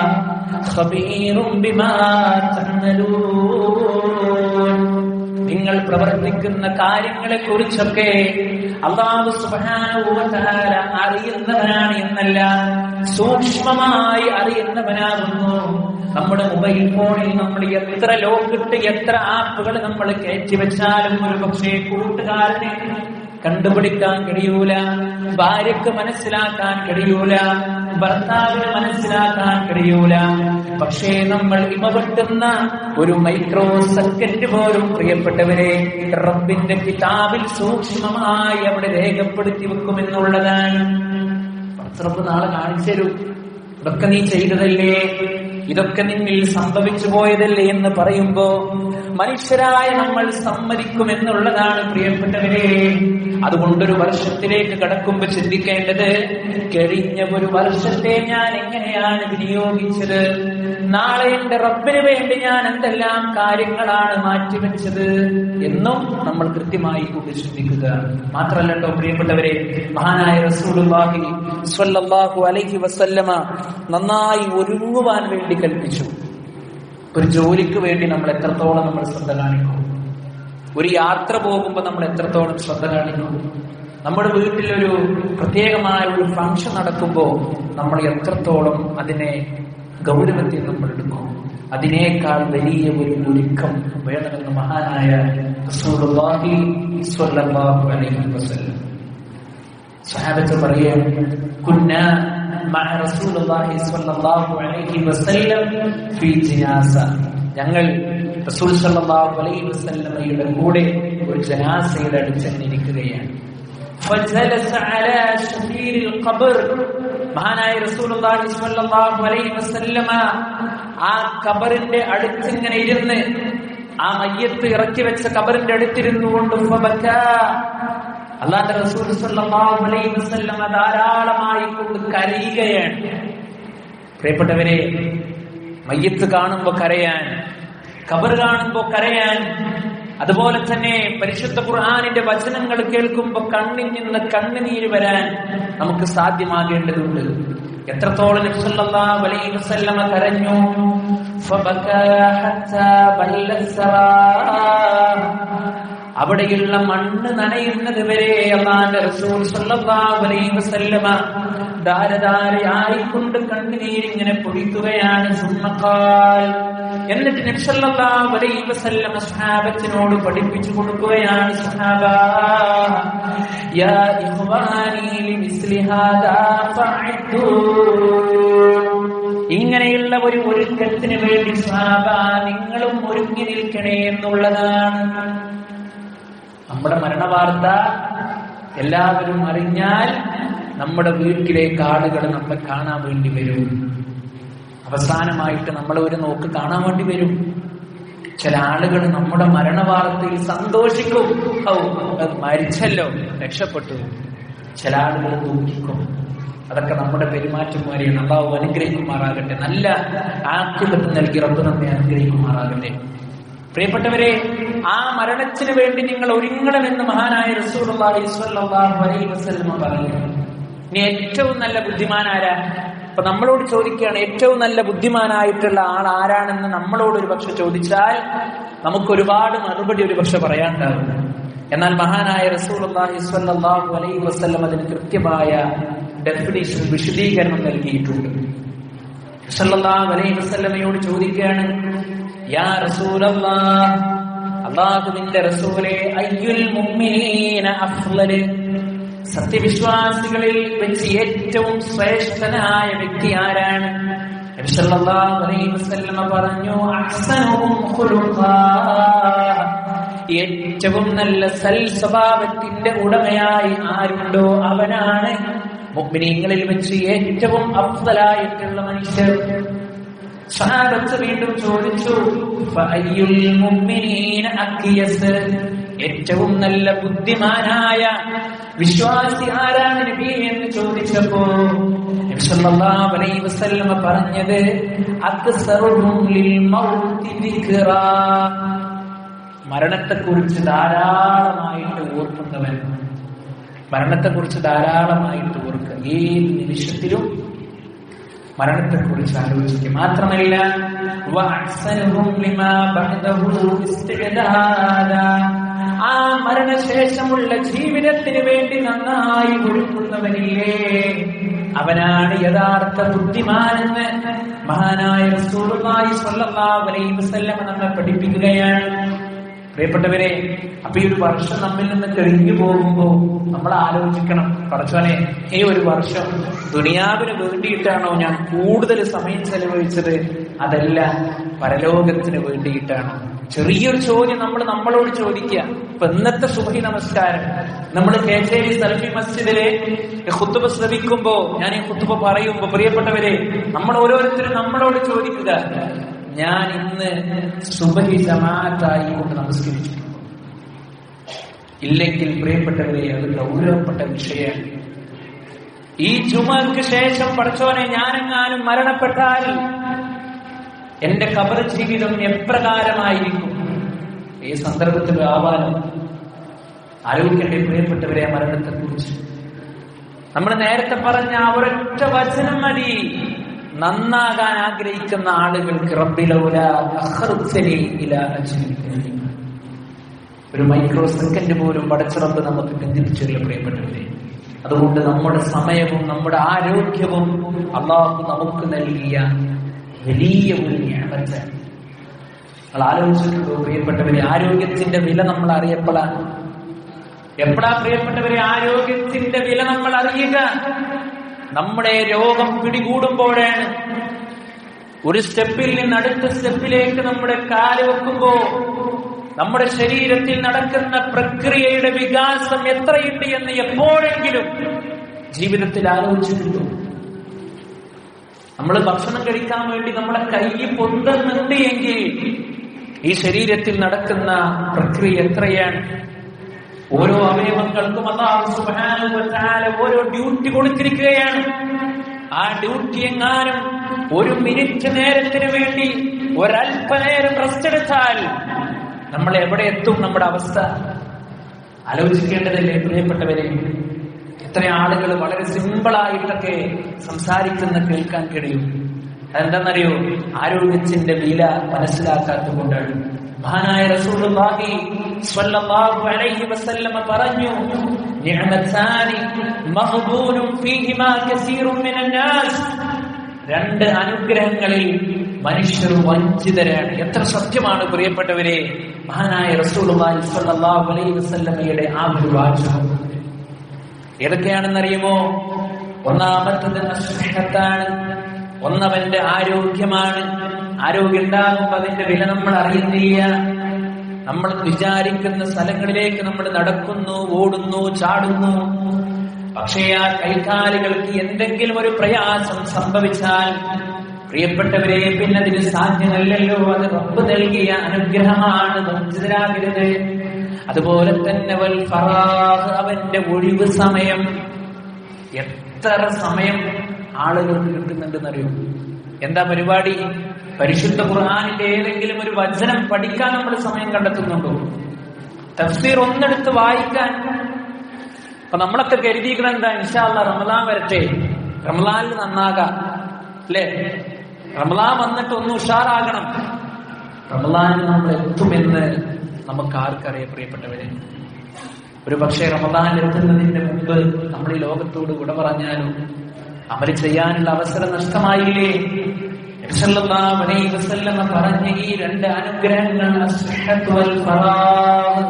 ഖബീറും ബിമാ തഅമലൂൻ, നിങ്ങൾ പ്രവർത്തിക്കുന്ന കാര്യങ്ങളെ കുറിച്ചൊക്കെ അല്ലാഹു സുബ്ഹാനഹു വ തആല അറിയുന്നവനാണ് എന്നല്ല, സൂക്ഷ്മമായി അറിയുന്നവനാകുന്നു. നമ്മുടെ മൊബൈൽ ഫോണിൽ നമ്മൾ എത്ര ലോക്കിട്ട് എത്ര ആപ്പുകൾ നമ്മൾ കയറ്റി വെച്ചാലും ഒരു പക്ഷേ കൂട്ടുകാരനെ കണ്ടുപിടിക്കാൻ കഴിയൂല, ഭാര്യക്ക് മനസ്സിലാക്കാൻ കഴിയൂല, ഭർത്താവിന് മനസ്സിലാക്കാൻ കഴിയൂല. പക്ഷേ നമ്മൾ ഇമവെട്ടുന്ന ഒരു മൈക്രോ സെക്കൻഡ് പോലും പ്രിയപ്പെട്ടവരെ റബ്ബിന്റെ കിതാബിൽ സൂക്ഷ്മമായി അവിടെ രേഖപ്പെടുത്തി വെക്കുമെന്നുള്ളതാണ്. റബ്ബ് നാളെ കാണിച്ചു തരും, ഇതൊക്കെ നീ ചെയ്തതല്ലേ, ഇതൊക്കെ നിന്നിൽ സംഭവിച്ചു പോയതല്ലേ എന്ന് പറയുമ്പോ മനുഷ്യരായ നമ്മൾ സമ്മതിക്കുമെന്നുള്ളതാണ് പ്രിയപ്പെട്ടവരെ. അതുകൊണ്ടൊരു വർഷത്തിലേക്ക് കടക്കുമ്പോ ചിന്തിക്കേണ്ടത്, കഴിഞ്ഞ ഒരു വർഷത്തെ ഞാൻ എങ്ങനെയാണ് വിനിയോഗിച്ചത്, നാളെ എന്റെ റബ്ബിന് വേണ്ടി ഞാൻ എന്തെല്ലാം കാര്യങ്ങളാണ് മാറ്റിവെച്ചത് എന്നും നമ്മൾ കൃത്യമായി കൂടി ചിന്തിക്കുക. മാത്രമല്ലോ പ്രിയപ്പെട്ടവരെ, മഹാനായ റസൂലുള്ളാഹി സ്വല്ലല്ലാഹു അലൈഹി വസല്ലമ നന്നായി ഒരുങ്ങുവാൻ വേണ്ടി കൽപ്പിച്ചു. ഒരു ജോലിക്ക് വേണ്ടി നമ്മൾ എത്രത്തോളം നമ്മൾ ശ്രദ്ധ കാണിക്കും, ഒരു യാത്ര പോകുമ്പോൾ നമ്മൾ എത്രത്തോളം ശ്രദ്ധ കാണിക്കും, നമ്മുടെ വീട്ടിലൊരു പ്രത്യേകമായ ഒരു ഫംഗ്ഷൻ നടക്കുമ്പോൾ നമ്മൾ എത്രത്തോളം അതിനെ ഗൗരവത്തിൽ നമ്മൾ എടുക്കും, അതിനേക്കാൾ വലിയ ഒരു ഒരുക്കം വേണമെന്ന് മഹാനായ റസൂലുള്ളാഹി സ്വല്ലല്ലാഹു അലൈഹി വസല്ലം സ്വഹാബത്ത് പറയുകയാണ്, കുന്നാ മഅ റസൂലുള്ളാഹി സ്വല്ലല്ലാഹു അലൈഹി വസല്ലം ഫീ ജനാസ, ഞങ്ങൾ റസൂൽ സ്വല്ലല്ലാഹു അലൈഹി വസല്ലമയുടെ കൂടെ ഒരു ജനാസയുടെ അടുത്ത് ഇരിക്കുകയാണ്. ഫജലസ അലാ ശഫീരിൽ ഖബർ, മഹാനായ റസൂലുള്ളാഹി സ്വല്ലല്ലാഹു അലൈഹി വസല്ലമ ആ ഖബറിന്റെ അടുത്ത് ഇങ്ങനെ ഇരുന്ന്, ആ മയ്യത്ത് ഇറക്കി വെച്ച ഖബറിന്റെ അടുത്തിരുന്നു കൊണ്ട് അല്ലാഹുവിന്റെ റസൂൽ സ്വല്ലല്ലാഹു അലൈഹി വസല്ലമ ധാരാളമായി കൊണ്ട് കരയുകയാണ്. പ്രിയപ്പെട്ടവരെ, മയ്യത്ത് കാണുമ്പോ കരയാൻ, ഖബർ കാണുമ്പോ കരയാൻ, അതുപോലെ തന്നെ പരിശുദ്ധ ഖുർആനിന്റെ വചനങ്ങൾ കേൾക്കുമ്പോ കണ്ണിൽ നിന്ന് കണ്ണുനീര് വരാൻ നമുക്ക് സാധ്യമാകേണ്ടതുണ്ട്. എത്രത്തോളം നബി സല്ലല്ലാഹു അലൈഹി വസല്ലമ കരഞ്ഞു. ഫബകാ ഹത്താ ബല്ലസറാ, അവിടെയുള്ള മണ്ണ് നനയുന്നത് വരെ അല്ലാഹുവിന്റെ റസൂൽ സല്ലല്ലാഹു അലൈഹി വസല്ലമ ധാരധാരയായിക്കൊണ്ട് കണ്ണുനീരിങ്ങനെ പൊഴിക്കുകയാണ്. സുമ്മഖാൽ, എന്നിട്ട് നബി സല്ലല്ലാഹു അലൈഹി വസല്ലമ സ്വഹാബത്തിനോട് പഠിപ്പിച്ചു കൊടുക്കുകയാണ്. സ്വഹാബാ, യാ ഇഖ്വാനി ലിമിസ്ലി ഹാദാ ഫഅദ്ദൂ, ഇങ്ങനെയുള്ള ഒരു ഒരുക്കത്തിന് വേണ്ടി സ്വഹാബാ നിങ്ങളും ഒരുങ്ങി നിൽക്കണേ എന്നുള്ളതാണ്. നമ്മുടെ മരണവാർത്ത എല്ലാവരും അറിഞ്ഞാൽ നമ്മുടെ വീട്ടിലേക്ക് ആളുകൾ നമ്മളെ കാണാൻ വേണ്ടി വരും. അവസാനമായിട്ട് നമ്മളെ ഒരു നോക്ക് കാണാൻ വേണ്ടി വരും. ചില ആളുകൾ നമ്മുടെ മരണവാർത്തയിൽ സന്തോഷിക്കും, മരിച്ചല്ലോ, രക്ഷപ്പെട്ടു. ചില ആളുകൾ ദുഃഖിക്കും. അതൊക്കെ നമ്മുടെ പെരുമാറ്റം മാറിയാണ്. അല്ലാഹു അനുഗ്രഹിക്കുമാറാകട്ടെ. നല്ല ആഖിബത്ത് നൽകി റബ്ബ് നമ്മെ അനുഗ്രഹിക്കുമാറാകട്ടെ. പ്രിയപ്പെട്ടവരെ, ആ മരണത്തിന് വേണ്ടി നിങ്ങൾ ഒരുങ്ങണമെന്ന് മഹാനായ റസൂലുള്ളാഹി സ്വല്ലല്ലാഹു അലൈഹി വസല്ലം പറഞ്ഞു. ഇനി ഏറ്റവും നല്ല ബുദ്ധിമാൻ ആരാ? അപ്പൊ നമ്മളോട് ചോദിക്കുകയാണ്, ഏറ്റവും നല്ല ബുദ്ധിമാനായിട്ടുള്ള ആൾ ആരാണെന്ന് നമ്മളോട് ഒരു പക്ഷെ ചോദിച്ചാൽ നമുക്കൊരുപാട് മറുപടി ഒരു പക്ഷെ പറയാനുണ്ടാകും. എന്നാൽ മഹാനായ റസൂലുള്ളാഹി സ്വല്ലല്ലാഹു അലൈഹി വസല്ലം അതിന് കൃത്യമായ ഡെഫിനിഷൻ, വിശദീകരണം നൽകിയിട്ടുണ്ട്. സല്ലല്ലാഹു അലൈഹി വസല്ലമയോട് ചോദിക്കുകയാണ്, യാ റസൂലല്ലാഹ്, അല്ലാഹുവിന്റെ റസൂലേ, അയ്യുൽ മുഅ്മിനീന അഫ്ളൽ, സത്യവിശ്വാസികളിൽ വെച്ച് ഏറ്റവും ശ്രേഷ്ഠനായ വ്യക്തി ആരാണ്? നബി സല്ലല്ലാഹു അലൈഹി വസല്ലമ പറഞ്ഞു, അഹ്സനുഹും ഖുലുഖാ, ഏറ്റവും നല്ല സൽ സ്വഭാവത്തിന്റെ ഉടമയായി ആരുണ്ടോ അവനാണ് മുഅ്മിനീങ്ങളിൽ വെച്ച് ഏറ്റവും അഫ്ളലായിട്ടുള്ള മനുഷ്യർ. സ്വഹാബത്ത് വീണ്ടും ചോദിച്ചു, ഫഅയ്യുൽ മുഅ്മിനീന അഖിയസ്, ഏറ്റവും നല്ല ബുദ്ധിമാനായ വിശ്വാസി ആരാണ് നബി എന്ന് ചോദിച്ചപ്പോ നബി സല്ലല്ലാഹു അലൈഹി വസല്ലം പറഞ്ഞത്, അക്സറുഹും ലിൽ മൗതി ദിക്റാ, മരണത്തെക്കുറിച്ച് ധാരാളമായിട്ട് ഓർക്കുന്നവൻ. മരണത്തെക്കുറിച്ച് ധാരാളമായിട്ട് ഓർക്കുക. ഏത് നിമിഷത്തിലും മരണത്തെക്കുറിച്ച് ആലോചിക്കുക. മാത്രമല്ല, ആ മരണശേഷമുള്ള ജീവിതത്തിന് വേണ്ടി നന്നായി ഒരുക്കുന്നവനില്ലേ, അവനാണ് യഥാർത്ഥ ബുദ്ധിമാനെന്ന് മഹാനായ റസൂലുള്ളാഹി സ്വല്ലല്ലാഹു അലൈഹി വസല്ലം നമ്മെ പഠിപ്പിക്കുകയാണ്. പ്രിയപ്പെട്ടവരെ, അപ്പൊ ഈ ഒരു വർഷം നമ്മിൽ നിന്ന് കഴിഞ്ഞു പോകുമ്പോ നമ്മൾ ആലോചിക്കണം, പടച്ചോനെ, ഈ ഒരു വർഷം ദുനിയാവിന് വേണ്ടിയിട്ടാണോ ഞാൻ കൂടുതൽ സമയം ചെലവഴിച്ചത്, അതല്ല പരലോകത്തിന് വേണ്ടിയിട്ടാണോ? ചെറിയൊരു ചോദ്യം നമ്മളോട് ചോദിക്കുക. ഇപ്പൊ ഇന്നത്തെ സുബഹി നമസ്കാരം നമ്മൾ കേച്ചേരി സലഫി മസ്ജിദിലെ ഖുത്ബ ശ്രവിക്കുമ്പോ, ഞാൻ ഈ ഖുത്ബ പറയുമ്പോ, പ്രിയപ്പെട്ടവരെ, നമ്മൾ ഓരോരുത്തരും നമ്മളോട് ചോദിക്കുക, ഞാൻ ഇന്ന് സുബഹി ജമാഅത്തായി കൊണ്ട് നമസ്കരിച്ചു ഇല്ലെങ്കിൽ? പ്രിയപ്പെട്ടവരെ, അത് ഗൗരവപ്പെട്ട വിഷയമാണ്. ഈ ജുമക്ക് ശേഷം പടച്ചോനെ ഞാനെങ്ങാനും മരണപ്പെട്ടാൽ എന്റെ ഖബർ ജീവിതം എപ്രകാരമായിരിക്കും? ഈ സന്ദർഭത്തിൽ ആവാനും ആലോചിക്കേണ്ട പ്രിയപ്പെട്ടവരെ മരണത്തെ കുറിച്ച്. നമ്മൾ നേരത്തെ പറഞ്ഞ ഒരൊറ്റ വചനം മതി നന്നാകാൻ ആഗ്രഹിക്കുന്ന ആളുകൾക്ക്. റബ്ബിലൗലാ അഖർതനി ഇലാ അജ്ലിൻ കരീം, ഒരു മൈക്രോ സെക്കൻഡ് പോലും പടച്ച റബ്ബ് നമുക്ക് ബന്ധിപ്പിച്ചില്ല പ്രിയപ്പെട്ടവരെ. അതുകൊണ്ട് നമ്മുടെ സമയവും നമ്മുടെ ആരോഗ്യവും അല്ലാഹു നമുക്ക് നൽകിയ വലിയ ഒരു നിഅമത്ത്. നമ്മൾ ആലോചിച്ചിട്ടുണ്ടോ പ്രിയപ്പെട്ടവരെ? ആരോഗ്യത്തിന്റെ വില നമ്മൾ അറിയപ്പെടാൻ എപ്പോഴാ പ്രിയപ്പെട്ടവരെ ആരോഗ്യത്തിന്റെ വില നമ്മൾ അറിയുക? നമ്മുടെ രോഗം പിടികൂടുമ്പോഴാണ്. ഒരു സ്റ്റെപ്പിൽ നിന്ന് അടുത്ത സ്റ്റെപ്പിലേക്ക് നമ്മുടെ കാല് വെക്കുമ്പോ നമ്മുടെ ശരീരത്തിൽ നടക്കുന്ന പ്രക്രിയയുടെ വികാസം എത്രയുണ്ട് എന്ന് എപ്പോഴെങ്കിലും ജീവിതത്തിൽ ആലോചിച്ചിട്ടുണ്ടോ? നമ്മൾ ഭക്ഷണം കഴിക്കാൻ വേണ്ടി നമ്മളെ കൈ പൊന്തുന്നുണ്ട് എങ്കിൽ ഈ ശരീരത്തിൽ നടക്കുന്ന പ്രക്രിയ എത്രയാണ്? ഓരോ അവയവങ്ങൾക്കും അല്ലാഹു സുബ്ഹാനഹു വ തആല ഓരോ ഡ്യൂട്ടി കൊടുത്തിരിക്കുകയാണ്. ആ ഡ്യൂട്ടി എങ്ങാനും ഒരു മിനിറ്റ് നേരത്തിന് വേണ്ടി ഒരല്പനേരം റെസ്റ്റ് എടുത്താൽ നമ്മൾ എവിടെ എത്തും? നമ്മുടെ അവസ്ഥ ആലോചിക്കേണ്ടതല്ലേ പ്രിയപ്പെട്ടവരെ? എത്ര ആളുകൾ വളരെ സിമ്പിളായിട്ടൊക്കെ സംസാരിക്കുന്ന കേൾക്കാൻ കഴിയും. അതെന്താണെന്നറിയോ? ആരോഗ്യത്തിന്റെ വില മനസ്സിലാക്കാത്തത് കൊണ്ടാണ്. മഹാനായ റസൂലുള്ളാഹി സ്വല്ലല്ലാഹു അലൈഹി വസല്ലം പറഞ്ഞു, നിഅമതാനി മഗ്ബൂനും ഫീഹിമാ കസീറുൻ മിനന്നാസ്. രണ്ട് അനുഗ്രഹങ്ങളിൽ മനുഷ്യർ വഞ്ചിതരാണ്. എത്ര സത്യമാണ് പ്രിയപ്പെട്ടവരെ മഹാനായ റസൂലുള്ളാഹി സ്വല്ലല്ലാഹു അലൈഹി വസല്ലമയുടെ ആ ഒരു വാചകം. ഏതൊക്കെയാണെന്നറിയുമോ? ഒന്നാമത്തത് അസ്ഹഹത്താണ്, ഒന്നവന്റെ ആരോഗ്യമാണ്. ആരോഗ്യം ഉണ്ടാകുമ്പോൾ അതിന്റെ വില നമ്മൾ അറിയുന്നില്ല. നമ്മൾ വിചാരിക്കുന്ന സ്ഥലങ്ങളിലേക്ക് നമ്മൾ നടക്കുന്നു, ഓടുന്നു, ചാടുന്നു. പക്ഷേ ആ കൈകാലുകൾക്ക് എന്തെങ്കിലും ഒരു പ്രയാസം സംഭവിച്ചാൽ പ്രിയപ്പെട്ടവരെ പിന്നെ അതിന് സാധ്യമല്ലല്ലോ. അത് റബ്ബ് നൽകിയ അനുഗ്രഹമാണ്, വഞ്ചിതരാകരുത്. അതുപോലെ തന്നെ വൽ ഫറാഹ്, അവന്റെ ഒഴിവ് സമയം. എത്ര സമയം ആളുകൾക്ക് കിട്ടുന്നുണ്ടെന്നറിയോ? എന്താ പരിപാടി? പരിശുദ്ധ ഖുർആനിന്റെ ഏതെങ്കിലും ഒരു വചനം പഠിക്കാൻ നമ്മൾ സമയം കണ്ടെത്തുന്നുണ്ടോ? തഫ്സീർ ഒന്നെടുത്ത് വായിക്കാൻ. അപ്പൊ നമ്മളൊക്കെ കരുതിയിരിക്കണം എന്താ? ഇൻഷാ അല്ലാഹ് റമളാൻ വരട്ടെ, റമളാനിൽ നന്നാകാം അല്ലേ? റമളാൻ വന്നിട്ട് ഒന്ന് ഉഷാറാകണം. റമളാനിൽ നമ്മൾ എത്തുമെന്ന് നമുക്ക് ആർക്കറിയാം പ്രിയപ്പെട്ടവരെ? ഒരു പക്ഷേ റമളാൻ എത്തുന്നതിന്റെ മുമ്പ് നമ്മൾ ഈ ലോകത്തോട് വിട പറഞ്ഞാലും അമൽ ചെയ്യാനുള്ള അവസരം നഷ്ടമായില്ലേ? സല്ലല്ലാഹു അലൈഹി വസല്ലം പറഞ്ഞ ഈ രണ്ട് അനുഗ്രഹങ്ങൾ അസ്ഹഹത്ത് വൽ ഫറാഹ്,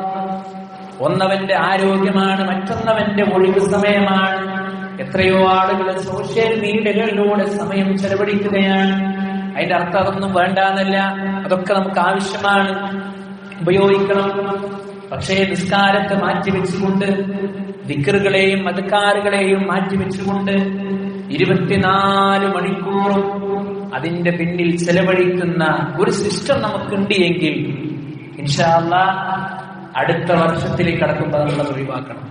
ഒന്നവന്റെ ആരോഗ്യമാണ്, മറ്റൊന്നവന്റെ ഒഴിവ് സമയമാണ്. എത്രയോ ആളുകൾ സോഷ്യൽ മീഡിയകളിലൂടെ സമയം ചെലവഴിക്കുകയാണ്. അതിന്റെ അർത്ഥം അതൊന്നും വേണ്ടാന്നല്ല, അതൊക്കെ നമുക്ക് ആവശ്യമാണ്, ഉപയോഗിക്കണം. പക്ഷേ നിസ്കാരത്തെ മാറ്റിവെച്ചുകൊണ്ട്, ദിക്റുകളെയും അദ്കാറുകളെയും മാറ്റിവെച്ചുകൊണ്ട് 24 മണിക്കൂറും അതിന്റെ പിന്നിൽ ചെലവഴിക്കുന്ന ഒരു സിസ്റ്റം നമുക്കുണ്ട് എങ്കിൽ ഇൻഷാ അല്ലാഹ് അടുത്ത വർഷത്തിലേക്ക് കടക്കുമ്പോൾ നമ്മൾ ഒഴിവാക്കണം.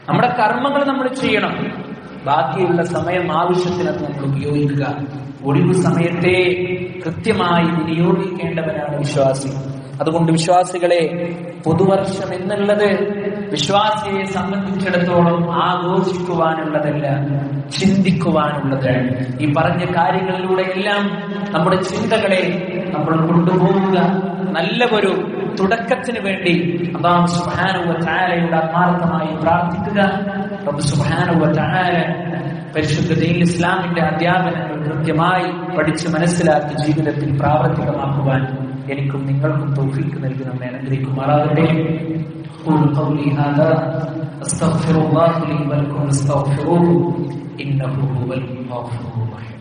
നമ്മുടെ കർമ്മങ്ങൾ നമ്മൾ ചെയ്യണം. ബാക്കിയുള്ള സമയം ആവശ്യത്തിനത് നമ്മൾ ഉപയോഗിക്കുക. ഒഴിവ് സമയത്തെ കൃത്യമായി വിനിയോഗിക്കേണ്ടവരാണ് വിശ്വാസി. അതുകൊണ്ട് വിശ്വാസികളെ, പുതുവർഷം എന്നുള്ളത് വിശ്വാസിയെ സംബന്ധിച്ചിടത്തോളം ആഘോഷിക്കുവാനുള്ളതല്ല, ചിന്തിക്കുവാനുള്ളതാണ്. ഈ പറഞ്ഞ കാര്യങ്ങളിലൂടെ എല്ലാം നമ്മുടെ ചിന്തകളെ നമ്മൾ കൊണ്ടുപോകുക. നല്ല ഒരു തുടക്കത്തിന് വേണ്ടി അല്ലാഹു സുബ്ഹാനഹു വ തആലയുടെ ആത്മാർത്ഥമായി പ്രാർത്ഥിക്കുക. റബ്ബ് സുബ്ഹാനഹു വ തആല പരിശുദ്ധ ദീനുൽ ഇസ്ലാമിന്റെ അധ്യാപനങ്ങൾ കൃത്യമായി പഠിച്ച് മനസ്സിലാക്കി ജീവിതത്തിൽ പ്രാവർത്തികമാക്കുവാൻ എനിക്കും നിങ്ങൾക്കും തൗഫീഖ് നൽകി നമ്മെ അനുഗ്രഹിക്കുമാറാകട്ടെ. ഖൗലി ഹാദാ അസ്തഗ്ഫിറുല്ലാഹ ലി വലക്കും അസ്തഗ്ഫിറൂഹു ഇന്നഹു ഹുവൽ ഗഫൂറുർ റഹീം.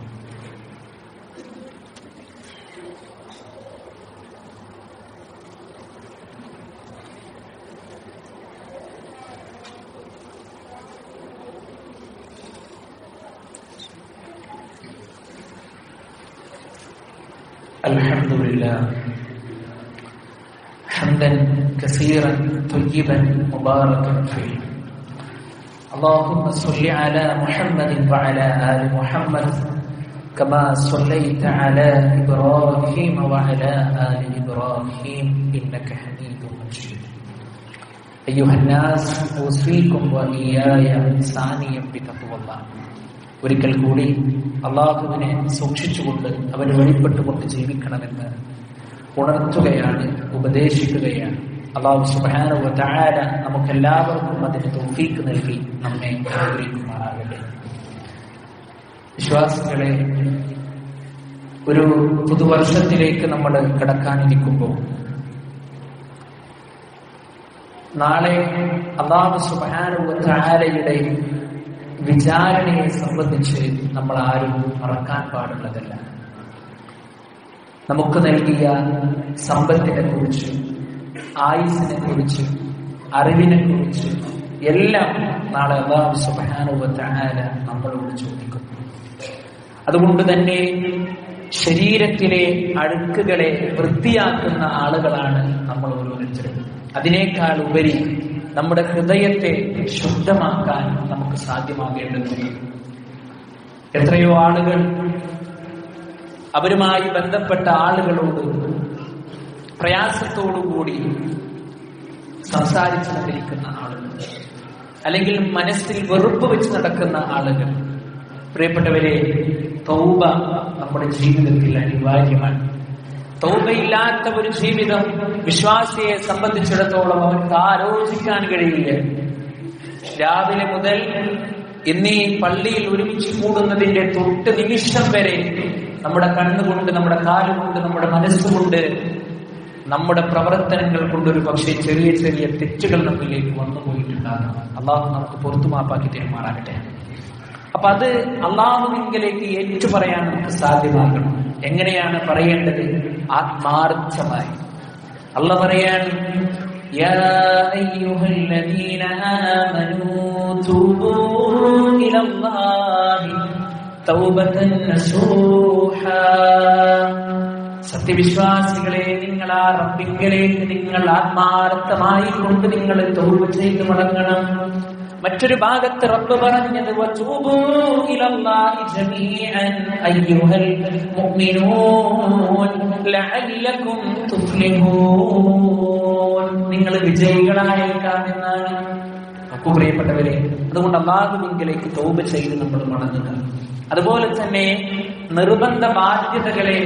الحمد لله حمدا كثيرا طيبا مباركا فيه. اللهم صل على محمد وعلى آل محمد كما صليت على إبراهيم وعلى آل إبراهيم إنك حميد مجيد. أيها الناس أوصيكم وإياي ثانيا بتقوى الله. ഒരിക്കൽ കൂടി അള്ളാഹുവിനെ സൂക്ഷിച്ചുകൊണ്ട് അവന് വഴിപ്പെട്ടുകൊണ്ട് ജീവിക്കണമെന്ന് ഉണർത്തുകയാണ്, ഉപദേശിക്കുകയാണ്. അള്ളാഹു സുബ്ഹാനഹു വ തആല നമുക്കെല്ലാവർക്കും അതിന് തൗഫീഖ് നൽകി നമ്മെ അനുഗ്രഹിക്കുമാറാകട്ടെ. വിശ്വാസികളെ, ഒരു പുതുവർഷത്തിലേക്ക് നമ്മൾ കടക്കാനിരിക്കുമ്പോൾ നാളെ അല്ലാഹു സുബ്ഹാനഹു വ തആലയുടെ വിചാരണയെ സംബന്ധിച്ച് നമ്മൾ ആരും മറക്കാൻ പാടുള്ളതല്ല. നമുക്ക് നൽകിയ സമ്പത്തിനെ കുറിച്ച്, ആയുസ്സിനെ കുറിച്ച്, അറിവിനെ കുറിച്ച് എല്ലാം നാളെ അല്ലാഹു സുബ്ഹാനഹു വ തആല നമ്മളോട് ചോദിക്കും. അതുകൊണ്ട് തന്നെ ശരീരത്തിലെ അഴുക്കുകളെ വൃത്തിയാക്കുന്ന ആളുകളാണ് നമ്മൾ ഓരോരുത്തരും. അതിനേക്കാൾ ഉപരി നമ്മുടെ ഹൃദയത്തെ ശുദ്ധമാക്കാൻ നമുക്ക് സാധ്യമാകേണ്ടതുണ്ട്. എത്രയോ ആളുകൾ അവരുമായി ബന്ധപ്പെട്ട ആളുകളോട് പ്രയാസത്തോടുകൂടി സംസാരിച്ചു കൊണ്ടിരിക്കുന്ന ആളുകൾ, അല്ലെങ്കിൽ മനസ്സിൽ വെറുപ്പ് വെച്ച് നടക്കുന്ന ആളുകൾ. പ്രിയപ്പെട്ടവരെ, തൗബ നമ്മുടെ ജീവിതത്തിൽ അനിവാര്യമാണ്. തൗബയില്ലാത്ത ഒരു ജീവിതം വിശ്വാസിയെ സംബന്ധിച്ചിടത്തോളം അവർക്ക് ആലോചിക്കാൻ കഴിയില്ല. രാവിലെ മുതൽ ഇന്നീ പള്ളിയിൽ ഒരുമിച്ച് കൂടുന്നതിന്റെ തൊട്ട് നിമിഷം വരെ നമ്മുടെ കണ്ണുകൊണ്ട്, നമ്മുടെ കാലുകൊണ്ട്, നമ്മുടെ മനസ്സുകൊണ്ട്, നമ്മുടെ പ്രവർത്തനങ്ങൾ കൊണ്ടൊരു പക്ഷേ ചെറിയ ചെറിയ തെറ്റുകൾ നമ്മിലേക്ക് വന്നു പോയിട്ടുണ്ടാകണം. അള്ളാഹു നമുക്ക് പുറത്തു മാപ്പാക്കി തീരുമാറാകട്ടെ. അപ്പൊ അത് അള്ളാഹുവിലേക്ക് ഏറ്റു പറയാൻ നമുക്ക് സാധ്യമാകണം. എങ്ങനെയാണ് പറയേണ്ടത്? ആത്മാർത്ഥമായി. അള്ളാഹു പറയാണ്, യാ അയ്യുഹല്ലദീന ആമനൂ തൂബൂ ഇലല്ലാഹി തൗബതൻ നസൂഹാ. സത്യവിശ്വാസികളെ, നിങ്ങൾ ആ റബ്ബിങ്കലേക്ക് നിങ്ങൾ ആത്മാർത്ഥമായി കൊണ്ട് നിങ്ങൾ തൗബ ചെയ്ത് മടങ്ങണം. മറ്റൊരു ഭാഗത്ത് റബ്ബ് പറഞ്ഞത്, വതൂബൂ ഇലല്ലാഹി ജമീഅൻ അയ്യുഹൽ മുഅ്മിനൂൻ ലഅല്ലകും തുഫ്ലിഹൂൻ. നിങ്ങൾ വിജയികളായേക്കാമെന്നാണ്. അപ്പോൾ പ്രിയപ്പെട്ടവരെ, അതുകൊണ്ട് അല്ലാഹുവിങ്കലേക്ക് തൗബ ചെയ്ത് നമ്മൾ മടങ്ങുക. അതുപോലെ തന്നെ നിർബന്ധ ബാധ്യതകളെ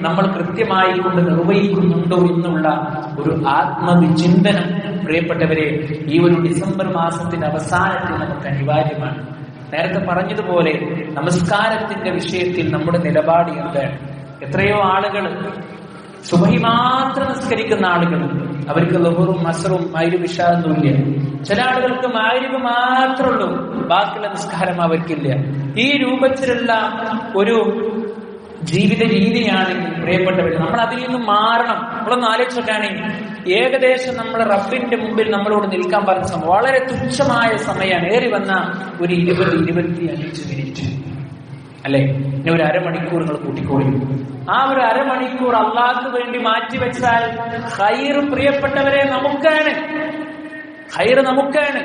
നമ്മൾ കൃത്യമായി കൊണ്ട് നിർവഹിക്കുന്നുണ്ടോ എന്നുള്ള ഒരു ആത്മവിചിന്തനം പ്രിയപ്പെട്ടവരെ ഈ ഒരു ഡിസംബർ മാസത്തിന്റെ അവസാനത്തിൽ നമുക്ക് അനിവാര്യമാണ്. നേരത്തെ പറഞ്ഞതുപോലെ നമസ്കാരത്തിന്റെ വിഷയത്തിൽ നമ്മുടെ നിലപാട് എന്താണ്? എത്രയോ ആളുകൾ സുബഹി മാത്രം നിസ്കരിക്കുന്ന ആളുകളുണ്ട്. അവർക്ക് ളുഹറും അസ്റും മഗ്രിബ് ഇശാ ഒന്നുമില്ല. ചില ആളുകൾക്ക് മഗ്രിബ് മാത്രമേ ഉള്ളൂ, ബാക്കിയുള്ള നിസ്കാരം അവർക്കില്ല. ഈ രൂപത്തിലുള്ള ഒരു ജീവിത രീതിയാണെങ്കിൽ പ്രിയപ്പെട്ടവർ, നമ്മൾ അതിൽ നിന്ന് മാറണം. നമ്മളൊന്ന് ആലോചിച്ചിട്ടാണെങ്കിൽ ഏകദേശം നമ്മൾ റബ്ബിന്റെ മുമ്പിൽ നമ്മളോട് നിൽക്കാൻ പറഞ്ഞ സമയം വളരെ തുച്ഛമായ സമയമാണ്. ഏറി വന്ന ഒരു 20-25 മിനിറ്റ് അല്ലെ? ഇനി ഒരു അരമണിക്കൂർ നിങ്ങൾ കൂട്ടിക്കോളി. ആ ഒരു അരമണിക്കൂർ അള്ളാഹ്ക്ക് വേണ്ടി മാറ്റിവെച്ചാൽ ഖൈറ് പ്രിയപ്പെട്ടവരെ നമുക്കാണ്. ഖൈറ് നമുക്കാണ്.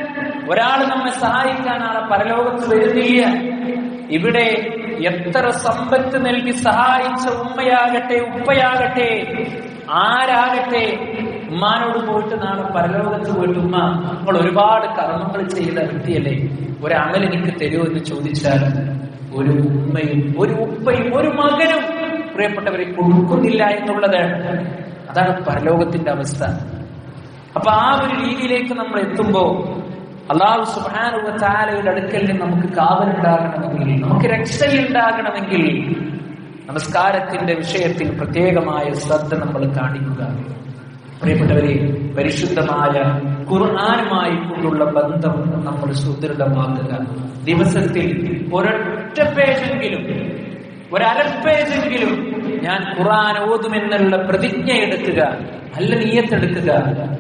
ഒരാൾ നമ്മെ സഹായിക്കാൻ ആളെ പരലോകത്ത് വരുന്നില്ല. ഇവിടെ എത്ര സമ്പത്ത് നൽകി സഹായിച്ച ഉമ്മയാകട്ടെ, ഉപ്പയാകട്ടെ, ആരാകട്ടെ, ഉമ്മാനോട് പോയിട്ട് നാളെ പരലോകത്ത് പോയിട്ട്, ഉമ്മ നിങ്ങൾ ഒരുപാട് കർമ്മങ്ങൾ ചെയ്ത വ്യക്തിയല്ലേ, ഒരു അമൽ എനിക്ക് തരുമോ എന്ന് ചോദിച്ചാൽ ഒരു ഉമ്മയും ഒരു ഉപ്പയും ഒരു മകനും പ്രിയപ്പെട്ടവരെ കൊടുക്കുന്നില്ല എന്നുള്ളതാണ്. അതാണ് പരലോകത്തിന്റെ അവസ്ഥ. അപ്പൊ ആ ഒരു രീതിയിലേക്ക് നമ്മൾ എത്തുമ്പോ അല്ലാഹു സുബ്ഹാനഹു വ തആലയുടെ അടുക്കൽ നിന്ന് നമുക്ക് കാവലുണ്ടാകണമെങ്കിൽ, നമുക്ക് രക്ഷയുണ്ടാകണമെങ്കിൽ നമസ്കാരത്തിന്റെ വിഷയത്തിൽ പ്രത്യേകമായ ശ്രദ്ധ നമ്മൾ കാണിക്കുക. പ്രിയപ്പെട്ടവരെ, പരിശുദ്ധമായ ഖുർആനുമായി കൊണ്ടുള്ള ബന്ധം നമ്മൾ സുദൃഢമാക്കുക. ദിവസത്തിൽ ഒരൊറ്റ പേജെങ്കിലും, ഒരര പേജെങ്കിലും ഞാൻ ഖുർആൻ ഓതുമെന്നുള്ള പ്രതിജ്ഞ എടുക്കുക, നല്ല നിയ്യത്തെടുക്കുക.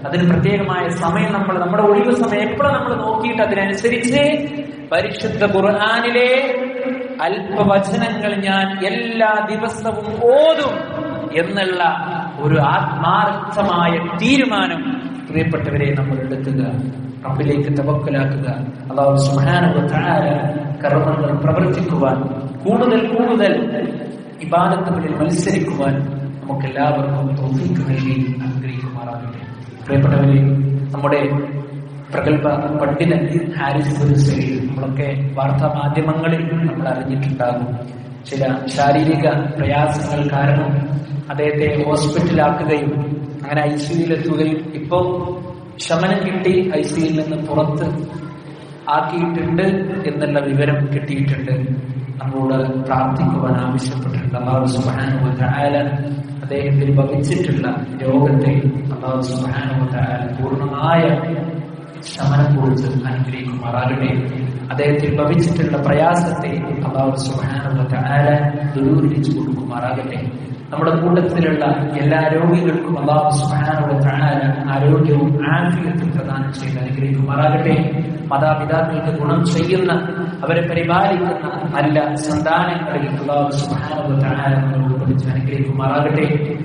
അതിന് പ്രത്യേകമായ സമയം നമ്മൾ, നമ്മുടെ ഒഴിവ് സമയം എപ്പോഴും നമ്മൾ നോക്കിയിട്ട് അതിനനുസരിച്ച് പരിശുദ്ധ ഖുർആനിലെ അല്പവചനങ്ങൾ ഞാൻ എല്ലാ ദിവസവും ഓതും എന്നുള്ള ഒരു ആത്മാർത്ഥമായ തീരുമാനം പ്രിയപ്പെട്ടവരെ നമ്മൾ എടുക്കുക. റബ്ബിലേക്ക് തവക്കലാക്കുക. അല്ലാഹു സുബ്ഹാനഹു വ തആല കർമ്മങ്ങൾ പ്രവർത്തിക്കുവാൻ, കൂടുതൽ കൂടുതൽ ഇബാദത്തുകളിൽ മത്സരിക്കുവാൻ നമുക്ക് എല്ലാവർക്കും തൗഫീഖ് നൽകി അനുഗ്രഹിക്കുമാറാകട്ടെ. പ്രിയപ്പെട്ടവരെ, നമ്മുടെ പ്രഗത്ഭ പണ്ഡിതൻ ഹാരിസ് ബിൻ നമ്മളൊക്കെ വാർത്താ മാധ്യമങ്ങളിൽ നമ്മൾ അറിഞ്ഞിട്ടുണ്ടാകും. ചില ശാരീരിക പ്രയാസങ്ങൾ കാരണം അദ്ദേഹത്തെ ഹോസ്പിറ്റലാക്കുകയും അങ്ങനെ ICUയിലെത്തുകയും ഇപ്പോ ശമനം കിട്ടി ICUയിൽ നിന്ന് പുറത്ത് ആക്കിയിട്ടുണ്ട് എന്നുള്ള വിവരം കിട്ടിയിട്ടുണ്ട്. നമ്മളോട് പ്രാർത്ഥിക്കുവാൻ ആവശ്യപ്പെട്ടിട്ടുണ്ട്. അല്ലാഹു സുബ്ഹാനഹു വ തആല അദ്ദേഹത്തിൽ വഹിച്ചിട്ടുള്ള രോഗത്തെ അല്ലാഹു സുബ്ഹാനഹു വ തആല പൂർണ്ണമായ ശമനം കൊടുത്ത് അനുഗ്രഹിക്കുമാറാകട്ടെ. അദ്ദേഹത്തിൽ ഭവിച്ചിട്ടുള്ള പ്രയാസത്തെ അല്ലാഹു സുബ്ഹാനഹു വ തആല ദൂരീകരിച്ചു കൊടുക്കുമാറാകട്ടെ. നമ്മുടെ കൂട്ടത്തിലുള്ള എല്ലാ രോഗികൾക്കും അല്ലാഹു സുബ്ഹാനഹു വ തആല ആരോഗ്യവും ആഫിയത്തും പ്രദാനം ചെയ്ത് അനുഗ്രഹിക്കുമാറാകട്ടെ. മാതാപിതാക്കൾക്ക് ഗുണം ചെയ്യുന്ന, അവരെ പരിപാലിക്കുന്ന നല്ല സന്താനങ്ങളിൽ അല്ലാഹു സുബ്ഹാനഹു വ തആല നമ്മളെ ഉൾപ്പെടുത്തി അനുഗ്രഹിക്കുമാറാകട്ടെ.